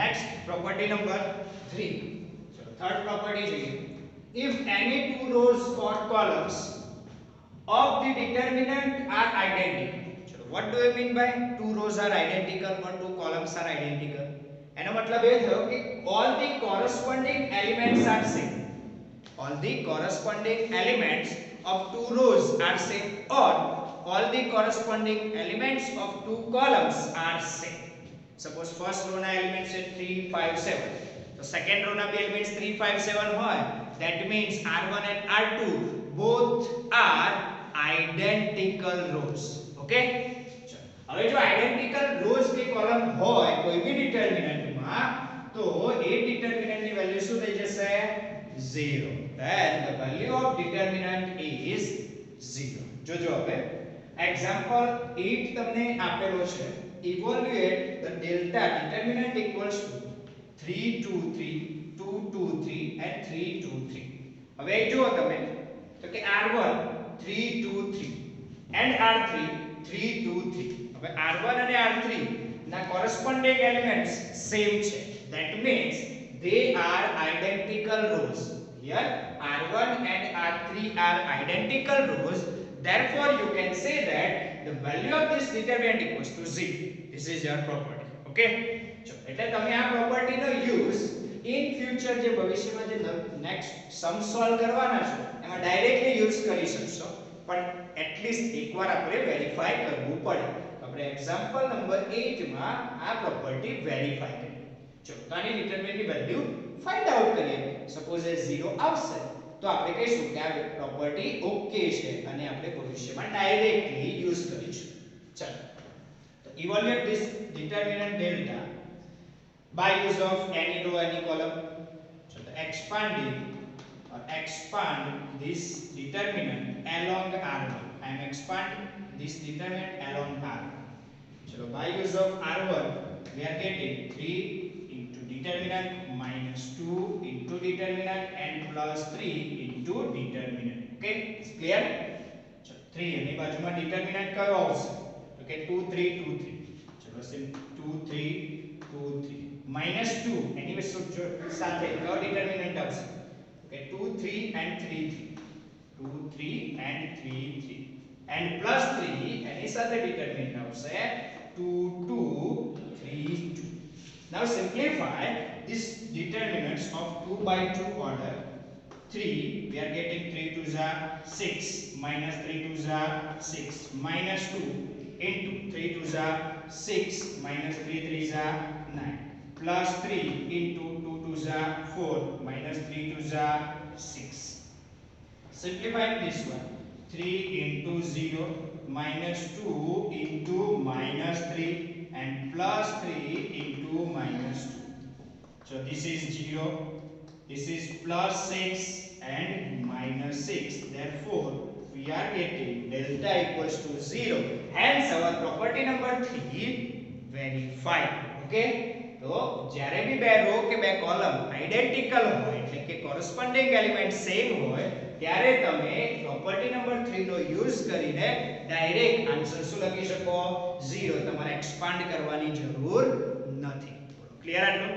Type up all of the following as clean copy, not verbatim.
next property number 3. So third property જોઈએ. If any two rows or columns of the determinant are identical. So what do you mean by two rows are identical or two columns are identical? એનો મતલબ એ થયો કે all the corresponding elements are same. All the corresponding elements of two rows are same or all the corresponding elements of two columns are same. Suppose first row na elements છે 3 5 7. So second row na be elements 3 5 7 હોય, that means R1 and R2 both are identical rows. Okay? હવે જો identical rows કે column હોય કોઈ બી determinant માં, તો એ determinant ની વેલ્યુ શું થઈ જશે? 0. Then the value of determinant is 0. જોજો હવે example 8 તમને આપેલો છે. Evaluate the delta determinant equals to 3 2 3 2 2 3 and 3 2 3. હવે જો તમે તો કે R1 3 2 3 and R3 3 2 3. હવે R1 અને R3 ના corresponding elements same છે. That means they are identical rows. Here R1 and R3 are identical rows. Therefore you can say that the value of this determinant equals to 0. This is your property. Okay? So એટલે તમે આ property no use in future જે ભવિષ્યમાં જે next sum solve કરવાના છો એમાં directly use કરી શકશો, પણ at least એકવાર આપણે વેરીફાઈ કરવું પડે. આપણે એક્ઝામ્પલ નંબર 8 માં આ પ્રોપર્ટી વેરીફાઈ કરી. જો તો આની ડિટરમિનન્ટની વેલ્યુ ફાઇન્ડ આઉટ કરીએ. સપોઝ એ 0 આવશે તો આપણે કહીશું કે આ પ્રોપર્ટી ઓકે છે અને આપણે ભવિષ્યમાં ડાયરેક્ટલી યુઝ કરીશું. ચાલો તો evaluate this determinant delta by use of any row any column. So the expand this determinant along R1. I am expanding this determinant along R1. So by use of R1 we are getting 3 into determinant minus 2 into determinant and plus 3 into determinant. Okay, it's clear? So 3 એની બાજુમાં determinant કયો આવશે? તો કે 2 3 2 3. ચલો sim 2 3 2 3 minus 2 એની સાથે કયો determinant આવશે? Okay 2 3 and 3 3. 2 3 and 3 3 and plus 3 એની સાથે determinant આવશે 2 2 3 2. Now simplify this determinants of 2 by 2 order. 3 we are getting 3 2s are 6 minus 3 2s are 6 minus 2 into 3 2s are 6 minus 3 3s are 9 plus 3 into 2 2s are 4 minus 3 2s are 6. Simplifying this one, 3 into 0 minus 2 into minus 3 and plus 3 into minus 2. So this is 0, this is plus 6 and minus 6. Therefore we are getting delta equals to 0. Hence our property number 3 verified. Okay? તો જ્યારે બી બે row કે બે column identical હોય એટલે કે corresponding element same હોય ત્યારે તમે પ્રોપર્ટી નંબર 3 નો યુઝ કરીને ડાયરેક્ટ આન્સર શું લખી શકો? 0. તમારે એક્સપાન્ડ કરવાની જરૂર નથી. ક્લિયર આટલું?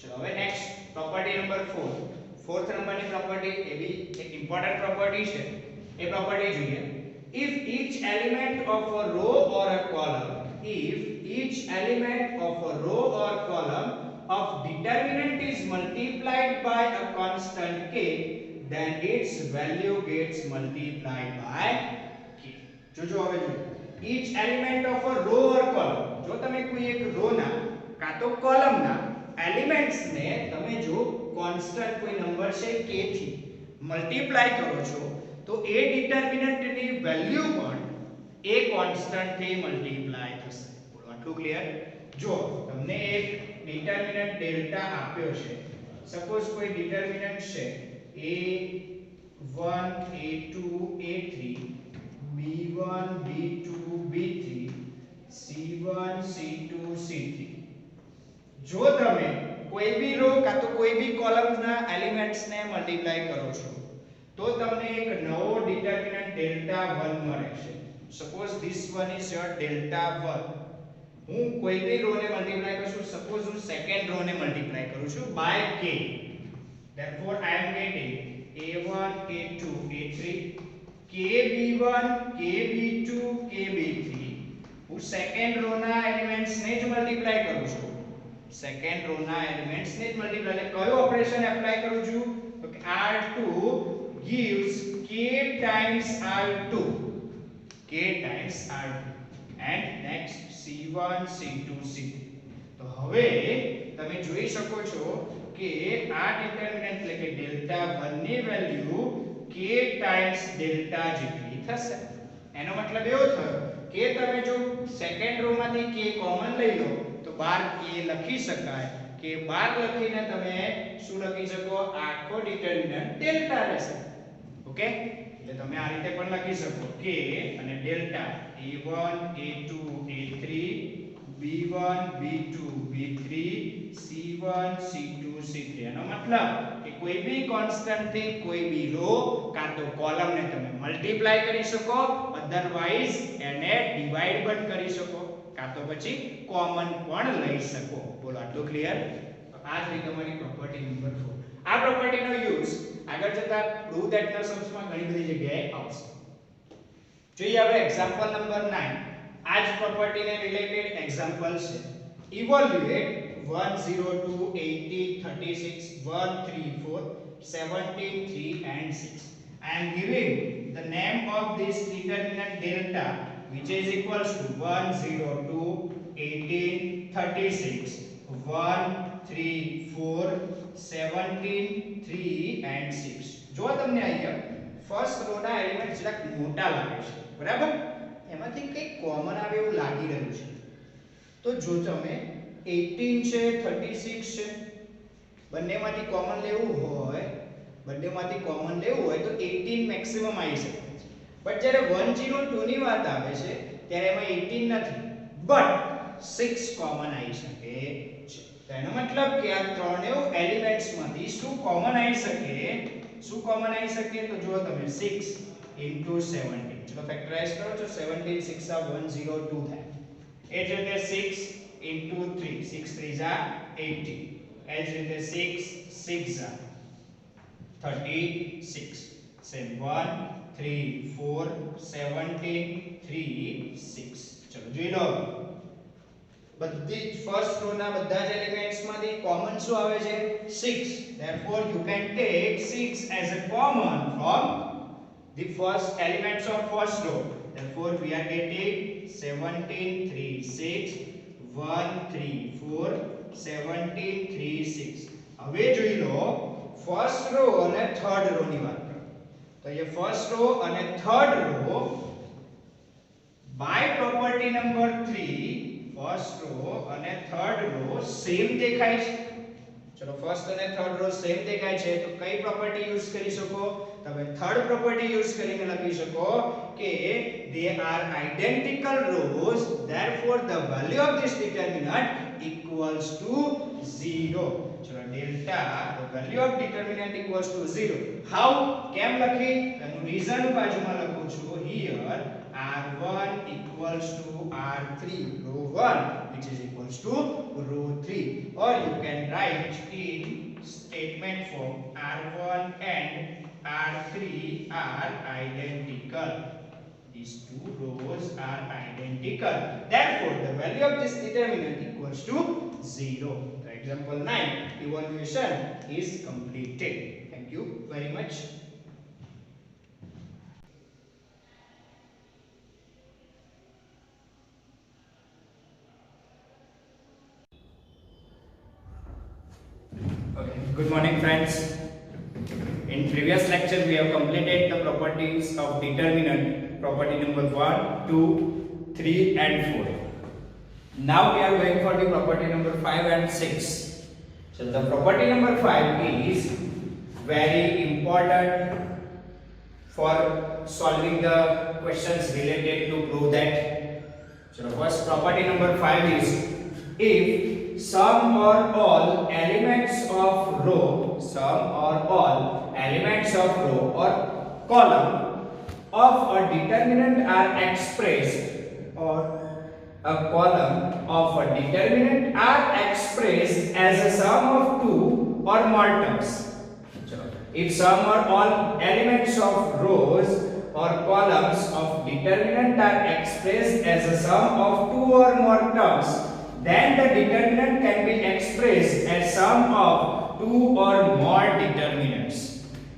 ચલો હવે નેક્સ્ટ પ્રોપર્ટી નંબર 4. ફોર્થ નંબરની પ્રોપર્ટી એ બી એક ઇમ્પોર્ટન્ટ પ્રોપર્ટી છે. એ પ્રોપર્ટી જોઈએ. If each element of a row or a column, if each element of a row or column of determinant is multiplied by a constant k, then its value gets multiplied by k. જોજો હવે જો each element of a row or column, જો તમે કોઈ એક row ના કાં તો કોલમ ના એલિમેન્ટ્સ ને તમે જો કોન્સ્ટન્ટ કોઈ નંબર છે k થી મલ્ટીપ્લાય કરો છો તો એ ડિટરમિનન્ટ ની વેલ્યુ પણ એ કોન્સ્ટન્ટ થી મલ્ટીપ્લાય થશે. બોલો આટલું ક્લિયર? જો તમને એક ડિટરમિનન્ટ ડેલ્ટા આપ્યો છે, સપોઝ કોઈ ડિટરમિનન્ટ છે a1 a2 a3 b1 b2 b3 c1 c2 c3. જો તમે કોઈ બી રો કાં તો કોઈ બી કોલમ્સ ના એલિમેન્ટ્સ ને મલ્ટીપ્લાય કરો છો તો તમને એક નવો ડિટરમિનન્ટ ડેલ્ટા 1 મળે છે. Suppose this one is your delta 1. હું કોઈ બી રો ને મલ્ટીપ્લાય કરું છું, સપોઝ હું સેકન્ડ રો ને મલ્ટીપ્લાય કરું છું by k, therefore I am getting a1 a2 a3 kb1 kb2 kb3. હું સેકન્ડ રો ના એલિમેન્ટ્સ ને જ મલ્ટીપ્લાય કરું છું, સેકન્ડ રો ના એલિમેન્ટ્સ ને જ મલ્ટીપ્લાય, એટલે કયો ઓપરેશન એપ્લાય કરું છું તો કે r2 gives k times r2, k times r2 and next c1 c2 c3. તો હવે તમે જોઈ શકો છો કે આ ડિટરમિનન્ટ એટલે કે ડેલ્ટા 1 ની વેલ્યુ k ટાઈમ્સ ડેલ્ટા જેટલી થશે. એનો મતલબ એવો થયો કે તમે જો સેકન્ડ રો માંથી k કોમન લઈ લો તો બાર k લખી શકાય, કે બાર લખીને તમે શું લખી શકો, આખો ડિટરમિનન્ટ ડેલ્ટા રહેશે. ઓકે, એટલે તમે આ રીતે પણ લખી શકો k અને delta a1 a2 a3 b1 b2 b3 c1 c2 c3. એનો મતલબ કે કોઈ બી કોન્સ્ટન્ટ થી કોઈ બી રો કાં તો કોલમ ને તમે મલ્ટીપ્લાય કરી શકો, અધરવાઇઝ એને ડિવાઇડ પણ કરી શકો, કાં તો પછી કોમન પણ લઈ શકો. બોલો આટલું ક્લિયર? તો આ જ રીતે તમારી પ્રોપર્ટી નંબર 4. આ પ્રોપર્ટીનો યુઝ આગળ જતા પ્રૂવ ધેટ ના સમ્સમાં ઘણી બધી જગ્યાએ આવશે. જોઈએ હવે એક્ઝામ્પલ નંબર 9. આ જ પ્રોપર્ટીને રિલેટેડ એક્ઝામ્પલ છે. Evaluate 1 0 2 80 36 1 3 4 17 3 and 6. I am giving the name of this determinant delta which is equals to 1 0 2 18 36 1 3 4 17 3 and 6. જો તમને અહીંયા ફર્સ્ટ રો ના એલિમેન્ટ જરાક મોટા લાગે છે, બરાબર, એમાંથી કંઈક કોમન આવે એવું લાગી રહ્યું છે, તો જો તમે 18 છે 36 છે બંનેમાંથી કોમન લેવું હોય તો 18 મેક્સિમમ આવી શકે છે. બટ જ્યારે 102 ની વાત આવે છે ત્યારે એમાં 18 નથી બટ 6 કોમન આવી શકે છે. તો એનો મતલબ કે આ ત્રણેય એલિમેન્ટ્સમાંથી શું કોમન આવી શકે તો જો તમે 6 into 17, ચલો ફેક્ટરાઇઝ કરો છો, 17 6 આ 102 થાય. એ જ રીતે 6 into 3, 6 3 આ 18, એ જ રીતે 6 6 આ 36, સેમ 1 3 4 17 3 6. ચલો જોઈ લો, બધી ફર્સ્ટ રો ના બધા જ એલિમેન્ટ્સ માંથી કોમન શું આવે છે 6. therefore you can take 6 as a common from the first elements of first row. therefore we are getting 17 3 6 1 3 4 17 3 6. હવે જોઈ લો ફર્સ્ટ રો અને થર્ડ રો ની વાત કરો તો ये ફર્સ્ટ રો અને third row by property number 3 first row અને થર્ડ રો સેમ દેખાય છે. ચલો ફર્સ્ટ અને થર્ડ રો સેમ દેખાય છે તો કઈ પ્રોપર્ટી યુઝ કરી શકો, તમે થર્ડ પ્રોપર્ટી યુઝ કરીને લખી શકો કે they are identical rows, therefore the value of this determinant equals to 0. ચલો delta the value of determinant equals to 0. how કેમ લખી એનું રીઝન બાજુમાં લખું છું. here r1 equals to r3, row 1 which is equals to row 3, or you can write in statement form r1 and r3 are identical. These two rows are identical, therefore the value of this determinant equals to 0. So example 9 evaluation is completed. Thank you very much. Good morning friends. In previous lecture we have completed the properties of determinant, property number 1, 2, 3 and 4. Now we are going for the property number 5 and 6. So the property number 5 is very important for solving the questions related to prove that. So the first property number 5 is if some or all elements of row or column of a determinant are expressed a column of a determinant are expressed as a sum of two or more terms. If sum or all elements of rows or columns of determinant are expressed as a sum of two or more terms, then the determinant can be expressed as sum of two or more determinants.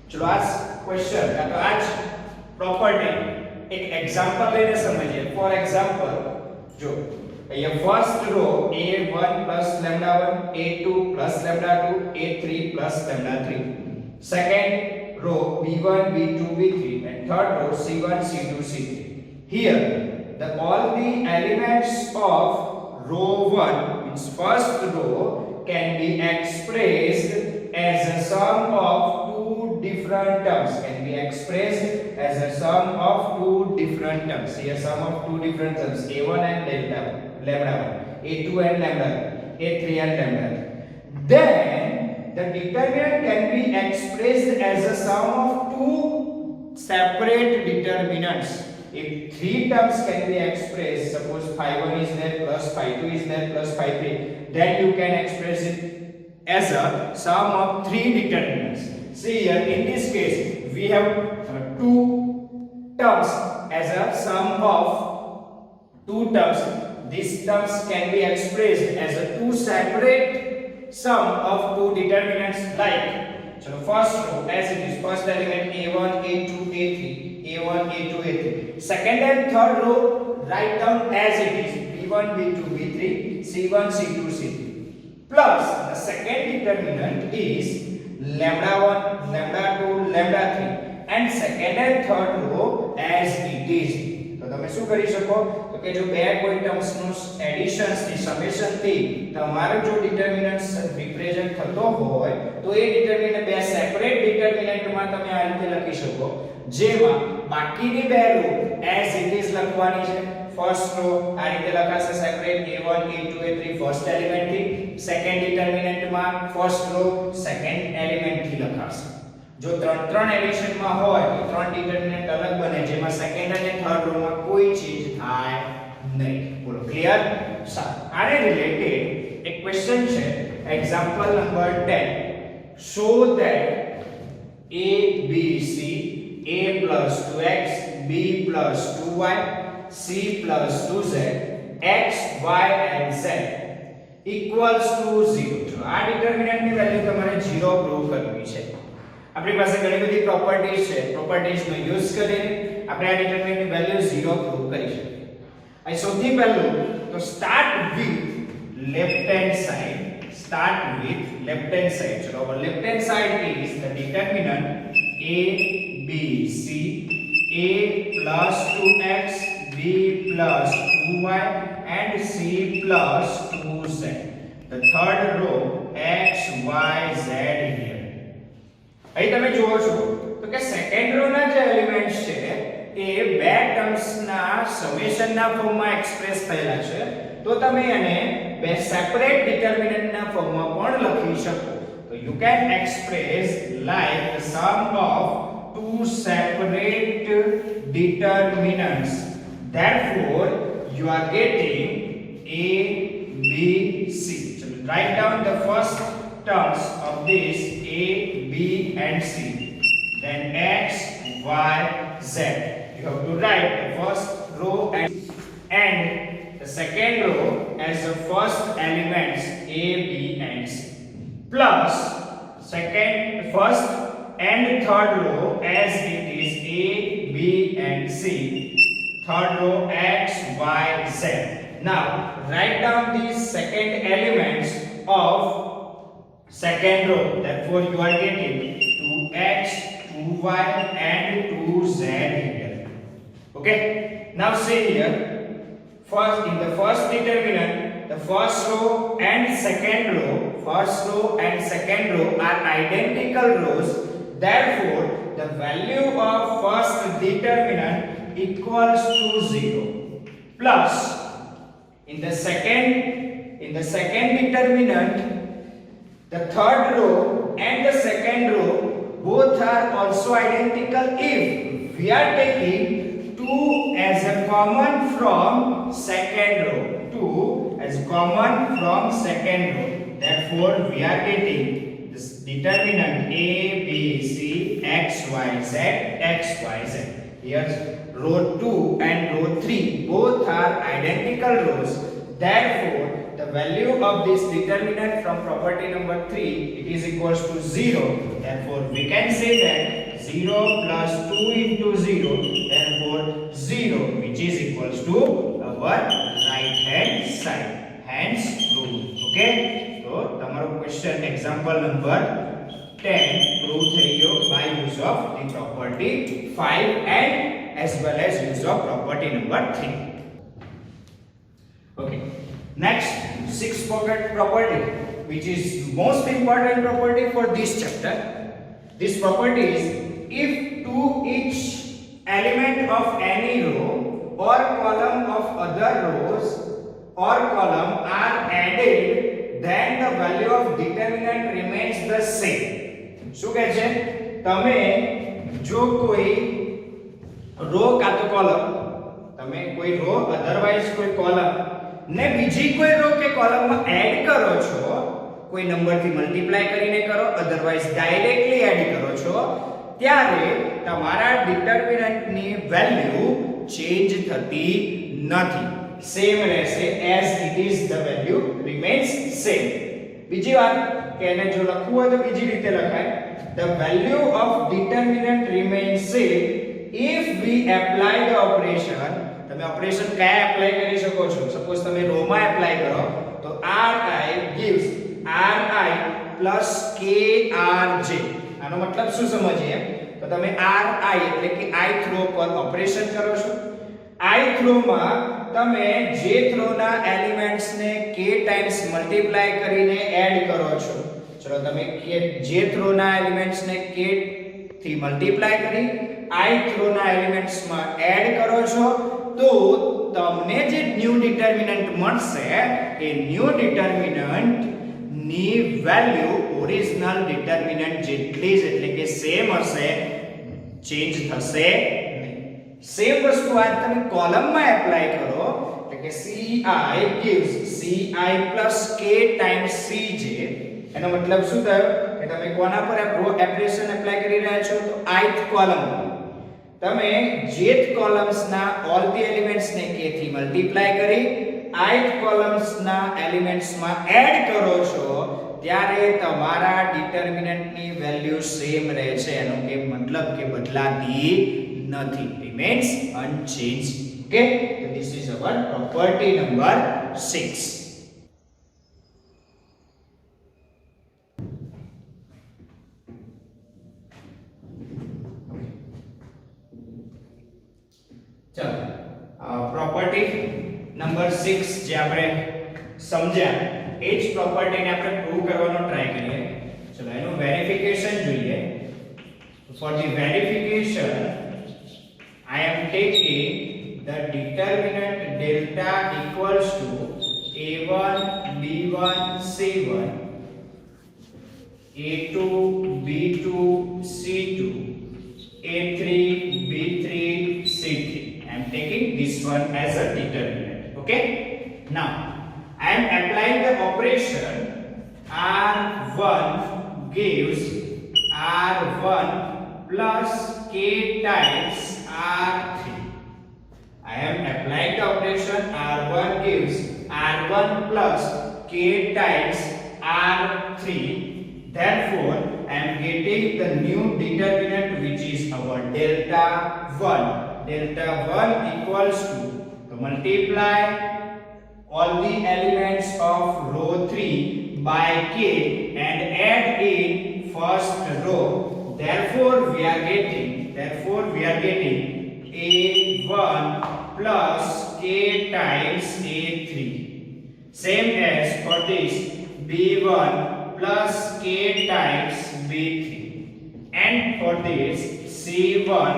चलो आज question या तो आज property एक example लेने समझिए. For example जो ये first row a1 plus lambda 1, a2 plus lambda 2, a3 plus lambda 3. Second row b1, b2, b3, and third row c1, c2, c3. Here the all the elements of row 1 means first row can be expressed as a sum of two different terms. Can be expressed as a sum of two different terms. Here sum of two different terms, a1 and delta lambda 1, a2 and lambda 1, a3 and lambda 1. Then the determinant can be expressed as a sum of two separate determinants. If three terms can be expressed, suppose phi 1 is there plus phi 2 is there plus phi 3, then you can express it as a sum of three determinants. See here in this case we have two terms as a sum of two terms. These terms can be expressed as a two separate sum of two determinants like, so first row as it is, first element a1, a2, a3, a1, a2, a3. Second and third row write down as it is, b1, b2, b3, c1, c2, c3. Plus the second determinant is lambda 1, lambda 2, lambda 3, and second and third row as it is. તો તમે શું કરી શકો તો કે જો બે કોઈ ટર્મ્સ નું એડિશન્સ થી સમેશન થી તમારો જો ડિટરમિનન્ટ રિપ્રેઝન્ટ થતો હોય તો એ ડિટરમિનન્ટ બે સેપરેટ ડિટરમિનન્ટ માં તમે આ રીતે લખી શકો જેમાં બાકીની બે રો એઝ ઇટ ઇઝ લખવાની છે. ફર્સ્ટ રો આ રીતે લખાશે separate a1 a2 a3 first element થી, સેકન્ડ ડિટરમિનન્ટ માં ફર્સ્ટ રો સેકન્ડ એલિમેન્ટ થી લખાશે. જો ત્રણ એડિશન માં હોય તો ત્રણ ડિટરમિનન્ટ અલગ બને જેમાં સેકન્ડ અને થર્ડ રો માં કોઈ ચેન્જ થાય નહીં. બોલો ક્લિયર? સારું. આને રિલેટેડ એક ક્વેશ્ચન છે example number 10. Show that a b c a plus 2x b plus 2y c plus 2z x y and z equals to 0. જો આ ડિટરમિનન્ટ ની વેલ્યુ તમારે 0 પ્રૂવ કરવી છે. આપણી પાસે ઘણી બધી પ્રોપર્ટીઝ છે, પ્રોપર્ટીઝ નો યુઝ કરીને આપણે આ ડિટરમિનન્ટ ની વેલ્યુ 0 પ્રૂવ કરી શકીએ. અહીં સૌથી પહેલું તો start with left hand side. Start with left hand side. ચલો our left hand side is the determinant a b c a plus 2x b plus 2y and c plus 2z. The third row x y z here. અહીં તમે જુઓ છો તો કે second row ના જે elements છે એ બે ટર્મ્સ ના સમેશન ના ફોર્મમાં એક્સપ્રેસ થયેલા છે તો તમે એને બે સેપરેટ ડિટરમિનન્ટ ના ફોર્મમાં પણ લખી શકો. તો you can express like the sum of two separate determinants. Therefore you are getting a b c. So write down the first terms of this a b and c, then x y z. You have to write the first row and the second row as the first elements a b and c, plus first and third row as it is a b and c, third row x y z. Now write down these second elements of second row. Therefore you are getting 2x 2y and 2z here. Okay, now see here, first in the first determinant the first row and second row are identical rows. Therefore the value of first determinant equals to 0, plus in the second determinant the third row and the second row both are also identical if we are taking two 2 as a common from second row. 2 as common from second row. Therefore, we are getting this determinant A, B, C, X, Y, Z, X, Y, Z. Here, row 2 and row 3 both are identical rows. Therefore, the value of this determinant from property number 3, it is equals to 0. Therefore, we can say that 0 plus 2 into 0, therefore 0, which is equals to our right hand side. Hence, proved. Okay? So, તમારો question example number 10 prove થઈ ગયો by use of the property 5 and as well as use of property number 3. Okay. Next, sixth property, which is most important property for this chapter. This property is, if to each element of any row or column of other rows or column are added, then the value of determinant remains the same. શું કહે છે? તમે જો કોઈ row કાં તો column, તમે કોઈ રો અધરવાઇઝ કોઈ કોલમ ને બીજી કોઈ રો કે કોલમમાં એડ કરો છો, કોઈ નંબરથી મલ્ટીપ્લાય કરીને કરો, અધરવાઇઝ ડાયરેક્ટલી એડ કરો છો, ત્યારે તમારા ડિટરમિનન્ટની વેલ્યુ ચેન્જ થતી નથી, સેમ રહેશે as it is, the value remains same. બીજી વાત કે એને જો લખવું હોય તો બીજી રીતે લખાય, the value of determinant remains same if we apply the operation. તમે ઓપરેશન કયા એપ્લાય કરી શકો છો? સપોઝ તમે રો માં એપ્લાય કરો તો ri gives ri plus krj. આનો મતલબ શું સમજીએ? તો તમે ri એટલે કે ith રો પર ઓપરેશન કરો છો. ith રો માં તમે jth રો ના એલિમેન્ટ્સ ને k ટાઈમ્સ મલ્ટીપ્લાય કરીને એડ કરો છો. ચલો તમે jth રો ના એલિમેન્ટ્સ ને k થી મલ્ટીપ્લાય કરી ith રો ના એલિમેન્ટ્સ માં એડ કરો છો, તો તમને જે ન્યુ ડિટરમિનન્ટ મળશે એ ન્યુ ડિટરમિનન્ટ ની વેલ્યુ ઓરિજિનલ ડિટરમિનન્ટ જેટલી જ એટલે કે સેમ હશે, ચેન્જ થશે નહીં. સેમ વસ્તુ આ તમે કોલમમાં એપ્લાય કરો એટલે કે ci gives ci plus k times cj. એનો મતલબ શું થયો કે તમે કોના પર ઓપરેશન એપ્લાય કરી રહ્યા છો? તો ith કોલમ. તમે jth કોલમ્સ ના ઓલ ધી એલિમેન્ટ્સ ને k થી મલ્ટીપ્લાય કરી ith કોલમ્સ ના એલિમેન્ટ્સ માં એડ કરો છો, ત્યારે તમારા ડિટરમિનન્ટ ની વેલ્યુ સેમ રહે છે. એનો કે મતલબ કે બદલાતી નથી, remains unchanged. Okay, so this is our property number 6. Property number 6 જે આપણે સમજ્યા એ જ પ્રોપર્ટીને આપણે પ્રૂવ કરવાનો ટ્રાય કરીએ. ચલો એનું વેરિફિકેશન જોઈએ. For the verification I am taking the determinant delta equals to a1 b1 c1 a2 b2 c2 a3 b3 c3. I am taking this one as a determinant. Okay, now I am applying the operation r1 gives r1 plus k times r3. I am applying the operation r1 gives r1 plus k times r3. Therefore, I am getting the new determinant, which is our delta 1. Delta 1 equals to multiply all the elements of row 3 by k and add in first row. Therefore, we are getting a1 plus k times a3. Same as for this b1 plus k times b3, and for this c1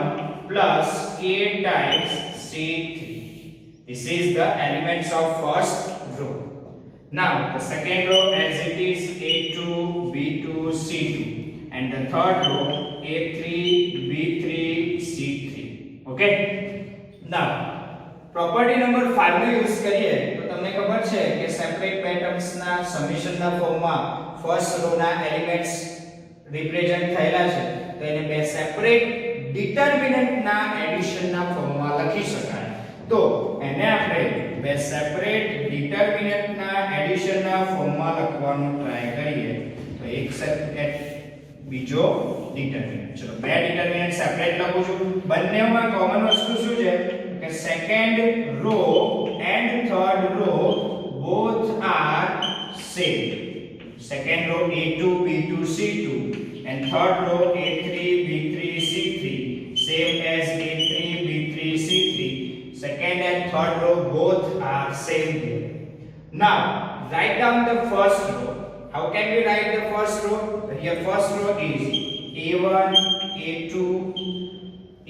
plus k times c3. This is the elements of first row. Now the second row as it is a2 b2 c2, and the third row a3 b3 c3. Okay, property number 5 no use કરીએ તો તમને ખબર છે કે separate બે terms ના summation ના ફોર્મમાં ફર્સ્ટ રો ના એલિમેન્ટ્સ રિપ્રેઝન્ટ થયેલા છે તો એને બે સેપરેટ ડિટરમિનન્ટ ના એડિશન ના ફોર્મમાં લખી શકાય તો એને આપણે બે સેપરેટ ડિટરમિનન્ટ ના એડિશન ના ફોર્મમાં લખવાનો ટ્રાય કરીએ તો એક સેપરેટ બીજો ડિટરમિનન્ટ ચલો બે ડિટરમિનન્ટ સેપરેટ લખું છું બંનેમાં કોમન વસ્તુ શું છે કે second row and third row both are same second row a2 b2 c2 and third row a3 b3 c3 same as a3 b3 c3 second and third row both are same here. Now write down the first row. How can we write the first row? Here first row is a1 a2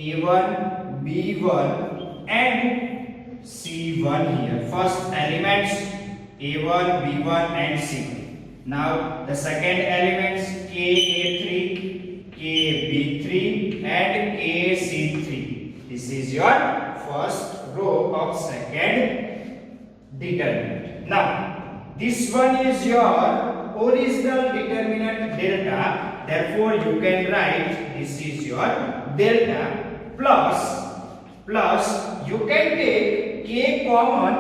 a1 b1 and c1 here. First elements a1 b1 and c1. Now the second elements ka3 kb3 and kc3. This is your first row of second determinant. Now this one is your original determinant delta, therefore you can write this is your delta plus you can take k common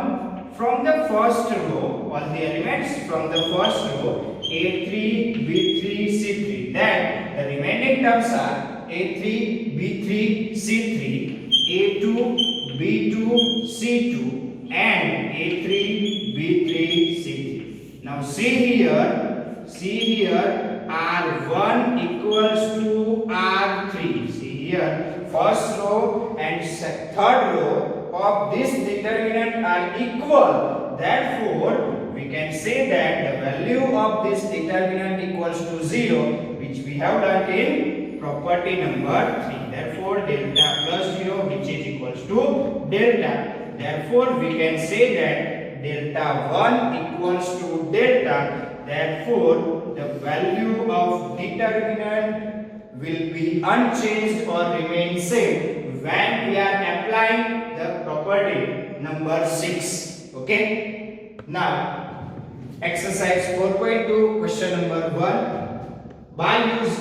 from the first row, all the elements from the first row a3 b3 c3, then the remaining terms are a3 b3 c3 a2 b2 c2 and a3 b3 c3. Now see here r1 equals to r3. See here first row and third row of this determinant are equal, therefore we can say that the value of this determinant equals to 0, which we have done in property number 3. Therefore delta plus 0 which is equals to delta, therefore we can say that delta 1 equals to delta, therefore the value of determinant will be unchanged or remain same when we are applying the property number 6. Okay, now exercise 4.2 question number 1. By use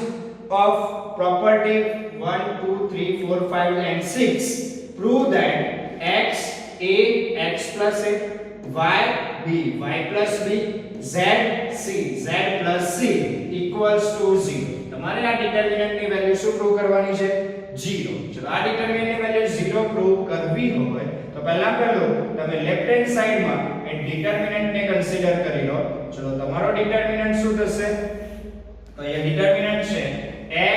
of property 1 2 3 4 5 and 6 prove that x a x plus a y b y plus b z c z plus c equals to 0. તમારે આ ડિટરમિનન્ટ ની value શું prove કરવાની છે 0. ચલો આ ડિટરમિનન્ટ ની value 0 prove કરવી હોય તો પહેલા તમે લેફ્ટ હેન્ડ સાઈડ માં એ ડિટરમિનન્ટ ને કન્સિડર કરી લો. ચલો તમારો ડિટરમિનન્ટ શું થશે તો એ ડિટરમિનન્ટ છે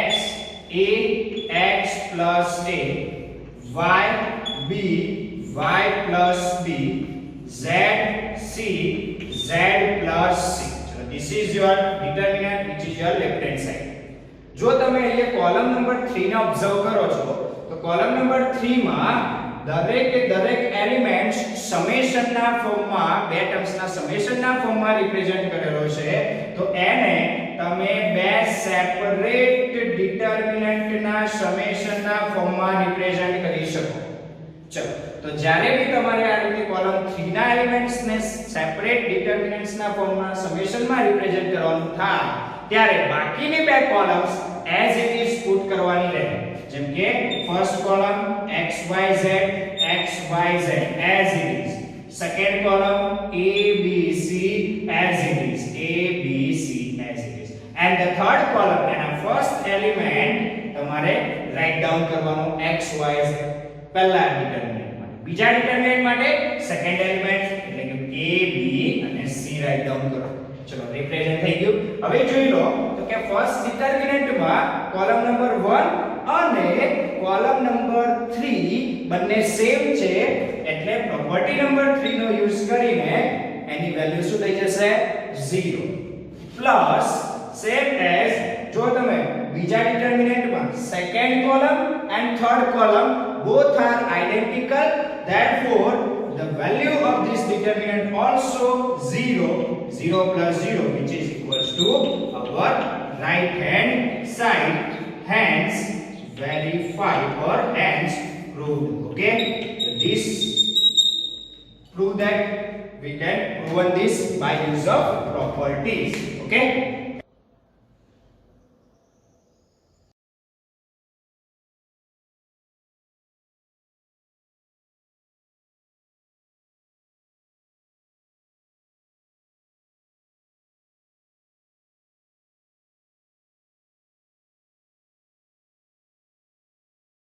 x a x plus a y b y plus b z c z plus c. So this is your determinant which is your left hand side. જો તમે અહીંયા કોલમ નંબર 3 ને ઓબ્ઝર્વ કરો છો તો કોલમ નંબર 3 માં દરેક elements summation ના ફોર્મમાં બે ટર્મ્સ ના સમેશન ના ફોર્મમાં રિપ્રેઝન્ટ કરેલો છે તો એને તમે બે સેપરેટ ડિટરમિનન્ટ ના સમેશન ના ફોર્મમાં રિપ્રેઝન્ટ કરી શકો. ચલો તો જ્યારે બી તમારે આ રીતે કોલમ 3 ના એલિમેન્ટ્સ ને સેપરેટ ડિટરમિનન્ટ્સ ના ફોર્મમાં સમેશન માં રિપ્રેઝન્ટ કરવાનું થાય ત્યારે બાકીની બે columns as it is put કરવાની રહે. જેમ કે first column xyz xyz as it is, second column abc as it is, abc as it is, and the third column એના first element તમારે રાઈટ ડાઉન કરવાનો xyz પહેલા ડિટરમિનન્ટ માટે, બીજા ડિટરમિનન્ટ માટે સેકન્ડ એલિમેન્ટ એટલે કે a b અને c રાઈટ ડાઉન કરો. ચલો રિપ્રેઝન્ટ થઈ ગયું. હવે જોઈ લો તો કે ફર્સ્ટ ડિટરમિનન્ટ માં કોલમ નંબર 1 અને કોલમ નંબર 3 બંને સેમ છે એટલે પ્રોપર્ટી નંબર 3 નો યુઝ કરીને એની વેલ્યુ શું થઈ જશે 0 પ્લસ સેમ એઝ જો તમે બીજા ડિટરમિનન્ટમાં second column and third column both are identical, therefore the value of this determinant also 0 plus 0 which is equals to our right hand side, hence verified or hence proved. Okay, so this that we can prove this by use of properties. Okay.